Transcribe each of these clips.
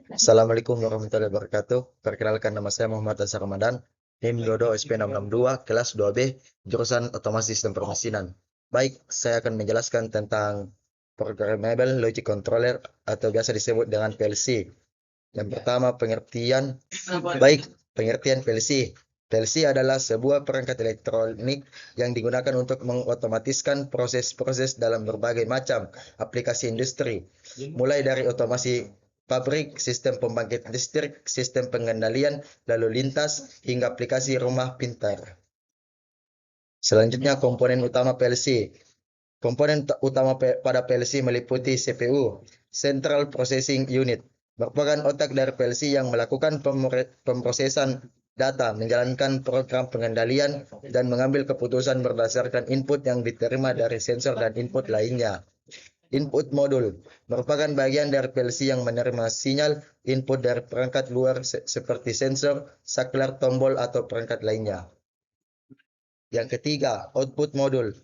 Assalamualaikum warahmatullahi wabarakatuh. Perkenalkan, nama saya Muhammad Azhar Ramadan, NIM Dodo SP662, kelas 2B, jurusan Otomasi Sistem Permesinan. Baik, saya akan menjelaskan tentang Programmable Logic Controller atau biasa disebut dengan PLC. Yang pertama, pengertian PLC. PLC adalah sebuah perangkat elektronik yang digunakan untuk mengotomatiskan proses-proses dalam berbagai macam aplikasi industri, mulai dari otomasi pabrik, sistem pembangkit listrik, sistem pengendalian lalu lintas, hingga aplikasi rumah pintar. Selanjutnya, komponen utama PLC. Komponen utama pada PLC meliputi CPU, Central Processing Unit, merupakan otak dari PLC yang melakukan pemrosesan data, menjalankan program pengendalian, dan mengambil keputusan berdasarkan input yang diterima dari sensor dan input lainnya. Input modul merupakan bagian dari PLC yang menerima sinyal input dari perangkat luar seperti sensor, saklar, tombol, atau perangkat lainnya. Yang ketiga, output modul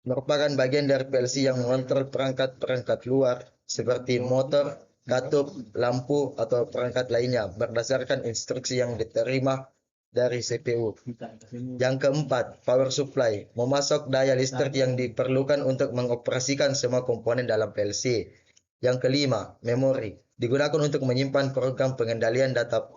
merupakan bagian dari PLC yang mengontrol perangkat-perangkat luar seperti motor, katup, lampu, atau perangkat lainnya berdasarkan instruksi yang diterima dari CPU. Yang keempat, power supply, memasok daya listrik yang diperlukan untuk mengoperasikan semua komponen dalam PLC. Yang kelima, memori, digunakan untuk menyimpan program pengendalian data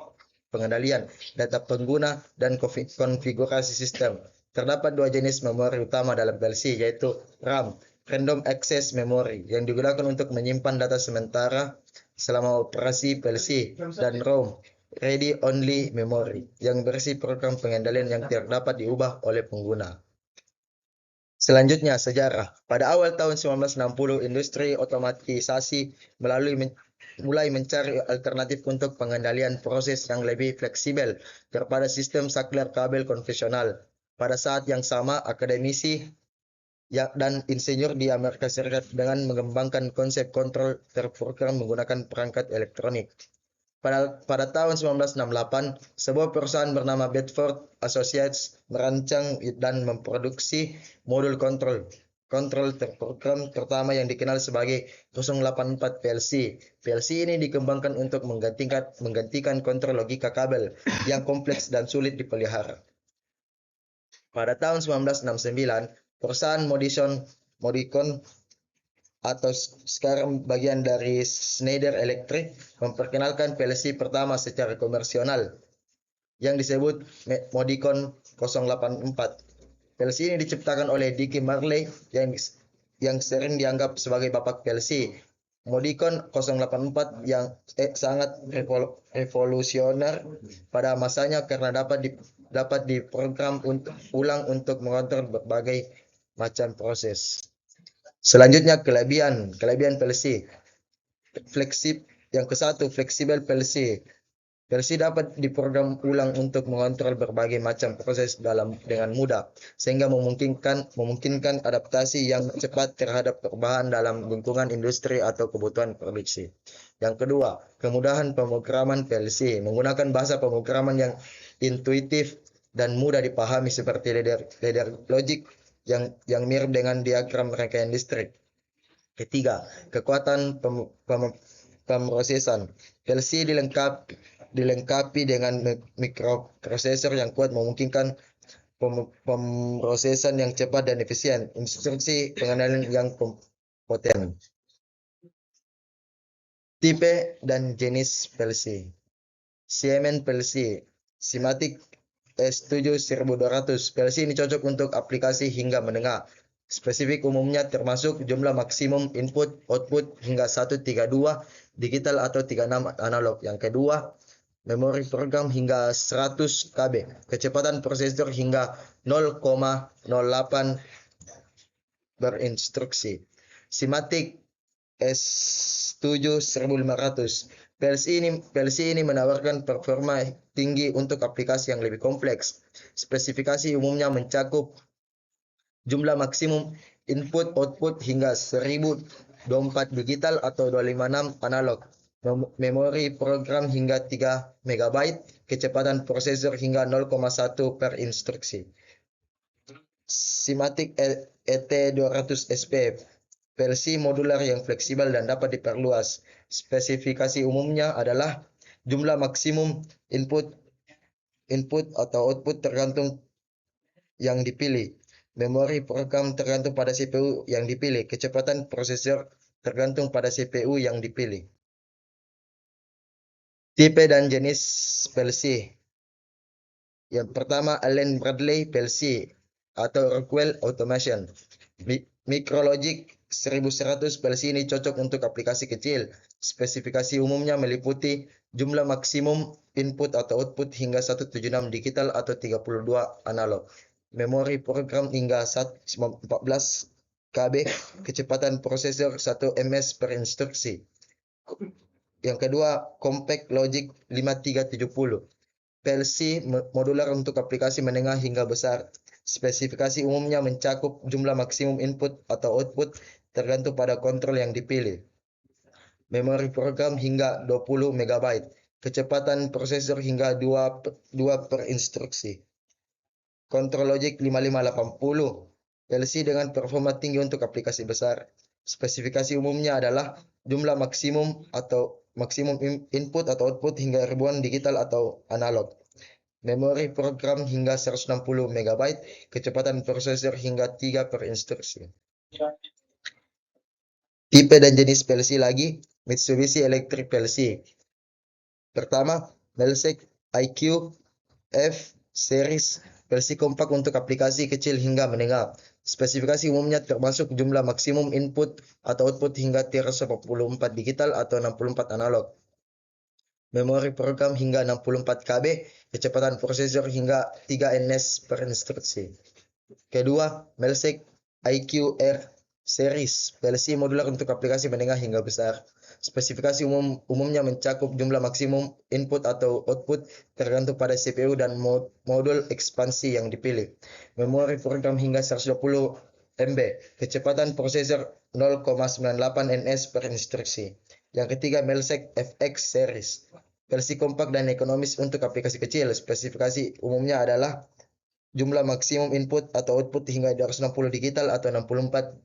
pengguna dan konfigurasi sistem. Terdapat dua jenis memori utama dalam PLC, yaitu RAM, Random Access Memory, yang digunakan untuk menyimpan data sementara selama operasi PLC, dan ROM, Ready Only Memory, yang berisi program pengendalian yang tidak dapat diubah oleh pengguna. Selanjutnya, sejarah. Pada awal tahun 1960, industri otomatisasi mulai mencari alternatif untuk pengendalian proses yang lebih fleksibel daripada sistem saklar kabel konvensional. Pada saat yang sama, akademisi dan insinyur di Amerika Serikat dengan mengembangkan konsep kontrol terprogram menggunakan perangkat elektronik. Pada tahun 1968, sebuah perusahaan bernama Bedford Associates merancang dan memproduksi modul kontrol terprogram pertama yang dikenal sebagai 084 PLC. PLC ini dikembangkan untuk menggantikan kontrol logika kabel yang kompleks dan sulit dipelihara. Pada tahun 1969, perusahaan Modicon atau sekarang bagian dari Schneider Electric memperkenalkan PLC pertama secara komersial yang disebut Modicon 084. PLC ini diciptakan oleh Dickie Marley yang sering dianggap sebagai bapak PLC. Modicon 084 yang sangat revolusioner pada masanya karena dapat diprogram ulang untuk mengontrol berbagai macam proses. Selanjutnya, kelebihan PLC. Yang ke-1, fleksibel PLC. PLC dapat diprogram ulang untuk mengontrol berbagai macam proses dengan mudah, sehingga memungkinkan adaptasi yang cepat terhadap perubahan dalam lingkungan industri atau kebutuhan produksi. Yang kedua, kemudahan pemrograman PLC, menggunakan bahasa pemrograman yang intuitif dan mudah dipahami seperti ladder logic yang mirip dengan diagram rangkaian listrik. Ketiga, kekuatan pemrosesan. PLC dilengkapi dengan mikroprosesor yang kuat, memungkinkan pemrosesan yang cepat dan efisien, instruksi pengendalian yang kompeten. Tipe dan jenis PLC. Siemens PLC, Simatic S7 1200. PLC ini cocok untuk aplikasi hingga menengah. Spesifik umumnya termasuk jumlah maksimum input output hingga 132 digital atau 36 analog. Yang kedua, memori program hingga 100 KB, kecepatan prosesor hingga 0,08 berinstruksi. Simatic S7 1500. PLC ini menawarkan performa tinggi untuk aplikasi yang lebih kompleks. Spesifikasi umumnya mencakup jumlah maksimum input output hingga 1024 digital atau 256 analog. Memori program hingga 3 MB, kecepatan prosesor hingga 0,1 per instruksi. Simatic ET200 SP. PLC modular yang fleksibel dan dapat diperluas. Spesifikasi umumnya adalah jumlah maksimum input atau output tergantung yang dipilih. Memori program tergantung pada CPU yang dipilih. Kecepatan prosesor tergantung pada CPU yang dipilih. Tipe dan jenis PLC. Yang pertama, Allen Bradley PLC atau Rockwell Automation. Micrologic 1100 PLC ini cocok untuk aplikasi kecil. Spesifikasi umumnya meliputi jumlah maksimum input atau output hingga 176 digital atau 32 analog. Memori program hingga 14 KB, kecepatan prosesor 1 ms per instruksi. Yang kedua, Compact Logic 5370. PLC modular untuk aplikasi menengah hingga besar. Spesifikasi umumnya mencakup jumlah maksimum input atau output tergantung pada kontrol yang dipilih. Memori program hingga 20 MB. Kecepatan prosesor hingga 2 per instruksi. Control Logic 5580. PLC dengan performa tinggi untuk aplikasi besar. Spesifikasi umumnya adalah jumlah maksimum input atau output hingga ribuan digital atau analog. Memori program hingga 160 MB, kecepatan prosesor hingga 3 per instruksi. Tipe dan jenis PLC lagi, Mitsubishi Electric PLC. Pertama, Melsec IQ F series PLC kompak untuk aplikasi kecil hingga menengah. Spesifikasi umumnya termasuk jumlah maksimum input atau output hingga 384 digital atau 64 analog. Memori program hingga 64 KB, kecepatan prosesor hingga 3 ns per instruksi. Kedua, Melsec IQ-R series PLC modular untuk aplikasi menengah hingga besar. Spesifikasi umumnya mencakup jumlah maksimum input atau output tergantung pada CPU dan modul ekspansi yang dipilih. Memori program hingga 120 MB, kecepatan prosesor 0,98 ns per instruksi. Yang ketiga, Melsec FX series PLC kompak dan ekonomis untuk aplikasi kecil. Spesifikasi umumnya adalah jumlah maksimum input atau output hingga 260 digital atau 64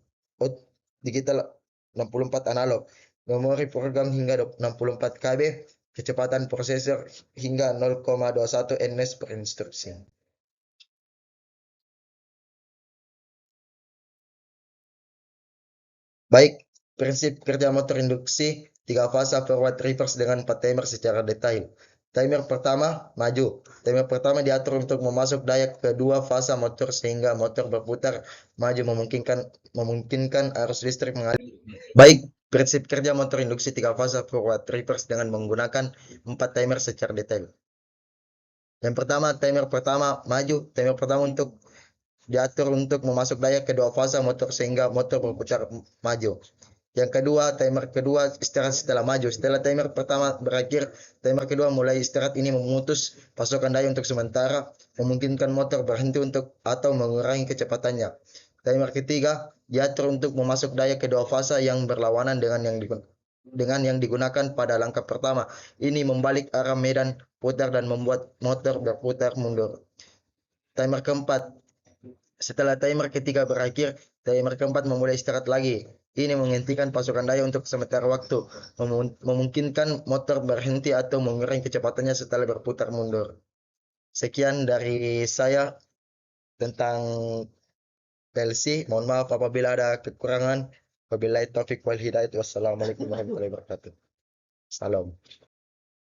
digital 64 analog. Memori program hingga 64 KB, kecepatan prosesor hingga 0,21 ns per instruksi. Baik, prinsip kerja motor induksi 3 fasa forward reverse dengan 4 timer secara detail. Timer pertama, maju. Timer pertama diatur untuk memasuk daya ke 2 fasa motor sehingga motor berputar maju memungkinkan arus listrik mengalir. Baik, prinsip kerja motor induksi 3 fasa forward reverse dengan menggunakan 4 timer secara detail. Yang pertama, timer pertama maju. Timer pertama diatur untuk memasuk daya ke 2 fasa motor sehingga motor berputar maju. Yang kedua, timer kedua istirahat setelah maju. Setelah timer pertama berakhir, timer kedua mulai istirahat. Ini memutus pasokan daya untuk sementara, memungkinkan motor berhenti atau mengurangi kecepatannya. Timer ketiga diatur untuk memasuk daya ke 2 fasa yang berlawanan dengan yang digunakan pada langkah pertama. Ini membalik arah medan putar dan membuat motor berputar mundur. Timer keempat. Setelah timer ketiga berakhir, timer keempat memulai istirahat lagi. Ini menghentikan pasokan daya untuk sementara waktu, memungkinkan motor berhenti atau mengurangi kecepatannya setelah berputar mundur. Sekian dari saya tentang PLC. Mohon maaf apabila ada kekurangan. Wabillahi taufiq wal hidayah. Wassalamualaikum warahmatullahi wabarakatuh. Salam.